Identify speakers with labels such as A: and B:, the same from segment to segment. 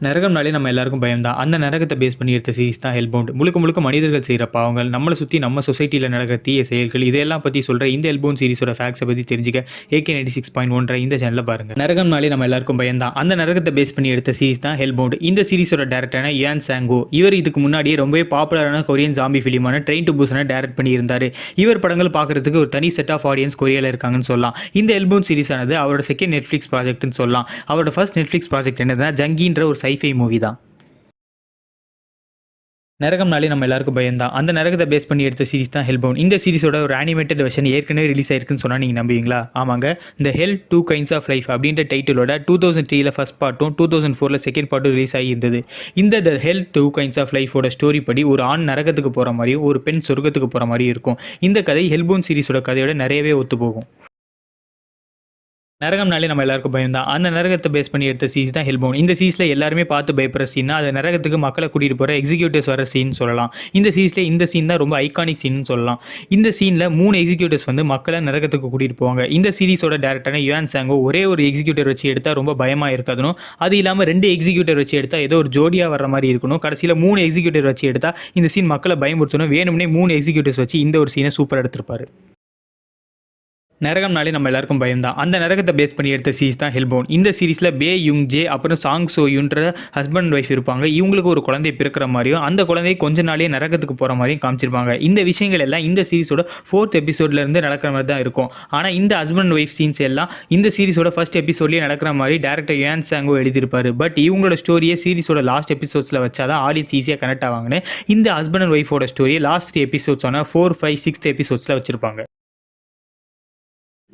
A: நரகம்னாலே நம்ம எல்லாருக்கும் பயம் தான். அந்த நரகத்தை பேஸ் பண்ணி எடுத்த சீரிஸ் தான் ஹெல்பவுண்ட். முழுக்க முழுக்க மனிதர்கள் செய்ற பாவங்கள், நம்மள சுத்தி நம்ம சொசைட்டில நடக்கிற தீய செயல்கள், இதையெல்லாம் பத்தி சொல்ற இந்த ஹெல்பவுண்ட் சீரிஸோட ஃபேக்ட்ஸை பத்தி தெரிஞ்சுக்க AK96.1 இந்த சேனலை பாருங்க. நரகம்னாலே நம்ம எல்லாருக்கும் பயம் தான். அந்த நரகத்தை பேஸ் பண்ணி எடுத்த சீரிஸ் தான் ஹெல்பவுண்ட். இந்த சீரிஸோட டைரக்டரான யுவான் சாங்கோ. இவர் இதுக்கு முன்னாடியே ரொம்பவே பாப்புலரான கொரியன் ஜாம்பி ஃபிலிமான ட்ரெயின் டு புசானை டைரக்ட் பண்ணி இருந்தாரு. இவர் படங்கள் பார்க்கறதுக்கு ஒரு தனி செட் ஆஃப் ஆடியன்ஸ் கொரியால இருக்காங்கன்னு சொல்லலாம். இந்த ஹெல்பவுண்ட் சீரிஸ் ஆனது அவரோட செகண்ட் நெட்ஃபிளிக்ஸ் ப்ராஜெக்ட்னு சொல்லலாம். அவரோட ஃபர்ஸ்ட் நெட்ஃபிளிக்ஸ் ப்ராஜெக்ட் என்னதுன்னா ஜங்கின்ற ஒரு sci-fi மூவி தான். நரகம்னாலே நம்ம எல்லாருக்கும் பயம் தான். அந்த நரகத்தை பேஸ் பண்ணி எடுத்த சீரிஸ் தான் ஹெல்பவுண்ட். இந்த சீரிஸோட ஒரு அனிமேட்டட் வெர்ஷன் ஏற்கனவே ரிலீஸ் ஆயிருக்குன்னு சொன்னால் நீங்கள் நம்புவீங்களா? ஆமாங்க. இந்த ஹெல் 2 கைண்ட்ஸ் ஆஃப் லைஃப் அப்படின்ற டைட்டிலோட 2003 ஃபர்ஸ்ட் பார்ட்டும் 2004 செகண்ட் பார்ட்டும் ரிலீஸ் ஆகியிருந்தது. இந்த த ஹெல் 2 கைண்ட்ஸ் ஆஃப் லைஃபோட ஸ்டோரி படி ஒரு ஆண் நரகத்துக்கு போகிற மாதிரியும் ஒரு பெண் சொர்க்கத்துக்கு போகிற மாதிரியும் இருக்கும். இந்த கதை ஹெல்பவுண்ட் சீரிஸோட கதையோட நிறையவே ஒத்து போகும். நரகம்னாலே நம்ம எல்லாருக்கும் பயம் தான். அந்த நரகத்தை பேஸ் பண்ணி எடுத்த சீரிஸ் தான் ஹெல்பவுண்ட். இந்த சீரிஸில் எல்லாருமே பார்த்து பயப்படுற சீன்னா அது நரகத்துக்கு மக்களை கூட்டிகிட்டு போகிற எக்ஸிக்யூட்டிவ்ஸ் வர சீன் சொல்லலாம். இந்த சீரிஸில் இந்த சீன் தான் ரொம்ப ஐகானிக் சீன்னு சொல்லலாம். இந்த சீனில் 3 எக்ஸிக்யூட்டிவ்ஸ் வந்து மக்களை நரகத்துக்கு கூட்டிகிட்டு போவாங்க. இந்த சீரிஸோட டேரக்டரான யுவான் சாங்கோ ஒரே ஒரு எக்ஸிக்யூட்டிவ் வச்சு எடுத்தால் ரொம்ப பயமாக இருக்காதுனும், அது இல்லாமல் 2 எக்ஸிக்யூட்டிவ் வச்சு எடுத்தால் ஏதோ ஒரு ஜோடியாக வர மாதிரி இருக்கணும். கடைசியில் 3 எக்ஸிக்யூட்டிவ் வச்சு எடுத்தால் இந்த சீன் மக்களை பயமுறுத்தணும். வேணும்னே 3 எக்ஸிக்யூட்டிவ்ஸ் வச்சு இந்த ஒரு சீனை சூப்பராக எடுத்திருப்பாரு. நரகம்னாலே நம்ம எல்லாருக்கும் பயம் தான். அந்த நரகத்தை பேஸ் பண்ணி எடுத்த சீரிஸ் தான் ஹெல்பவுண்ட். இந்த சீரிஸில் பே யுங் ஜே அப்புறம் சாங் சோ யுன்ற ஹஸ்பண்ட் ஒய்ஃப் இருப்பாங்க. இவங்களுக்கு ஒரு குழந்தை பிறக்கிற மாதிரியும் அந்த குழந்தை கொஞ்ச நாளே நரகத்துக்கு போகிற மாதிரியும் காமிச்சிருப்பாங்க. இந்த விஷயங்கள் எல்லாம் இந்த சீரிஸோட 4th எபிசோட்லேருந்து நடக்கிற மாதிரி தான் இருக்கும். ஆனால் இந்த ஹஸ்பண்ட் ஒய்ஃப் சீன்ஸ் எல்லாம் இந்த சீரிஸோட ஃபர்ஸ்ட் எபிசோட்லேயே நடக்கிற மாதிரி டேரக்டர் யுவான் சாங்கோ எழுதியிருப்பாரு. பட் இவங்களோட ஸ்டோரியை சீரிஸோட லாஸ்ட் எபிசோட்ஸில் வச்சா தான் ஆடியன்ஸ் ஈஸியாக கனெக்ட் ஆவாங்கன்னு இந்த ஹஸ்பண்ட் அண்ட் ஒய்ஃபோட ஸ்டோரியை லாஸ்ட் 3 எபிசோட்ஸான 4, 5, 6 எபிசோட்ஸில் வச்சிருப்பாங்க.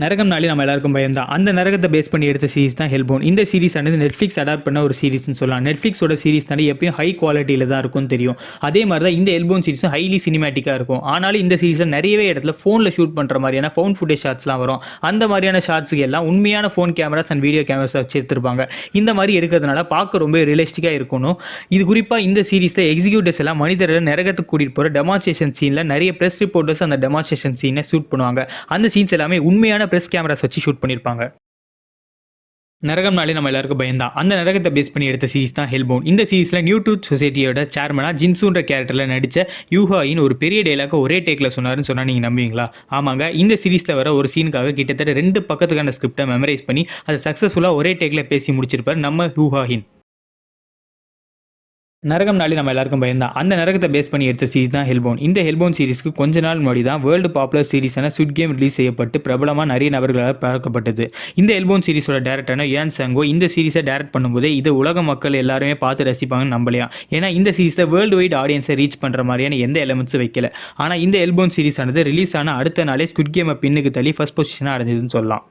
A: நரகம்னாலே நம்ம எல்லாருக்கும் பயம் தான். அந்த நரகத்தை பேஸ் பண்ணி எடுத்த சீரிஸ் தான் ஹெல்பவுண்ட். இந்த சீரிஸ் ஆனது நெட்ஃப்ளிக்ஸ் அடாப்ட் பண்ண ஒரு சீரிஸ்னு சொல்லலாம். நெட்ஃப்ளிக்ஸோட சீரிஸ் தானே எப்பயும் ஹை குவாலிட்டியில் தான் இருக்கும்னு தெரியும். அதே மாதிரி தான் இந்த ஹெல்பவுண்ட் சீரிஸும் ஹைலி சினிமேட்டிக்காக இருக்கும். ஆனாலும் இந்த சீரிஸில் நிறையவே இடத்துல ஃபோனில் ஷூட் பண்ணுற மாதிரியான ஃபோன் ஃபுட்டேஜ் ஷாட்ஸ்லாம் வரும். அந்த மாதிரியான ஷாட்ஸுக்கு எல்லாம் உண்மையான phone cameras and video cameras வச்சு எடுத்திருப்பாங்க. இந்த மாதிரி எடுக்கிறதுனால பார்க்க ரொம்ப ரியலிஸ்டிக்காக இருக்கணும். இது குறிப்பாக இந்த சீரிஸில் எக்ஸிக்யூட்டிவ்ஸ் எல்லாம் மனிதர்கள் நரகத்துக்கு கூட்டிகிட்டு போகிற டெமான்ஸ்ட்ரேஷன் சீனில் நிறைய ப்ரெஸ் ரிப்போர்ட்டர்ஸ் அந்த டெமான்ஸ்ட்ரேஷன் சீனை ஷூட் பண்ணுவாங்க. அந்த சீன்ஸ் எல்லாமே உண்மையான ப்ரெஸ் கேமராஸ் வச்சு ஷூட் பண்ணியிருப்பாங்க. நரகம்னாலே நம்ம எல்லாருக்கும் பயந்தான். அந்த நரகத்தை பேஸ் பண்ணி எடுத்த சீரிஸ் தான் ஹெல்பவுண்ட். இந்த சீரிஸில் நியூ ட்ரூத் சொசைட்டியோட சேர்மனாக ஜின்சூன்ற கேரக்டரில் நடித்த யூஹாயின் ஒரு பெரிய டயலாக ஒரே டேக்கில் சொன்னார்னு சொன்னால் நீங்கள் நம்புவீங்களா? ஆமாங்க. இந்த சீரிஸில் வர ஒரு சீனுக்காக கிட்டத்தட்ட 2 பக்கத்துக்கான ஸ்கிரிப்டை மெமரைஸ் பண்ணி அதை சக்ஸஸ்ஃபுல்லாக ஒரே டேக்கில் பேசி முடிச்சிருப்பார் நம்ம யூஹாயின். நரகம்னாலே நம்ம எல்லாருக்கும் பயந்தான். அந்த நரகத்தை பேஸ் பண்ணி எடுத்த சீரிஸ் தான் ஹெல்பவுண்ட். இந்த ஹெல்பவுண்ட் சீரிஸ்க்கு கொஞ்ச நாள் முன்னாடி தான் வேர்ல்டு பாப்புலர் சீரிஸான ஸ்குவிட் கேம் ரிலீஸ் செய்யப்பட்டு பிரபலமாக நிறைய நபர்களால் பார்க்கப்பட்டது. இந்த ஹெல்பவுண்ட் சீரிஸோட டேரக்டரான யுவான் சாங்கோ இந்த சீரிஸை டேரக்ட் பண்ணும்போதே இது உலக மக்கள் எல்லாருமே பார்த்து ரசிப்பாங்கன்னு நம்பலையாம். ஏன்னா இந்த சீரிஸில் வேர்ல்டு வைட் ஆடியன்ஸை ரீச் பண்ணுற மாதிரியான எந்த எலிமெண்ட்ஸும் வைக்கல. ஆனால் இந்த ஹெல்பவுண்ட் சீரிஸ் ஆனது ரிலீஸ் ஆன அடுத்த நாளே ஸ்குவிட் கேமை பின்னுக்கு தள்ளி ஃபர்ஸ்ட் பொசிஷனாக அடைஞ்சதுன்னு சொல்லலாம்.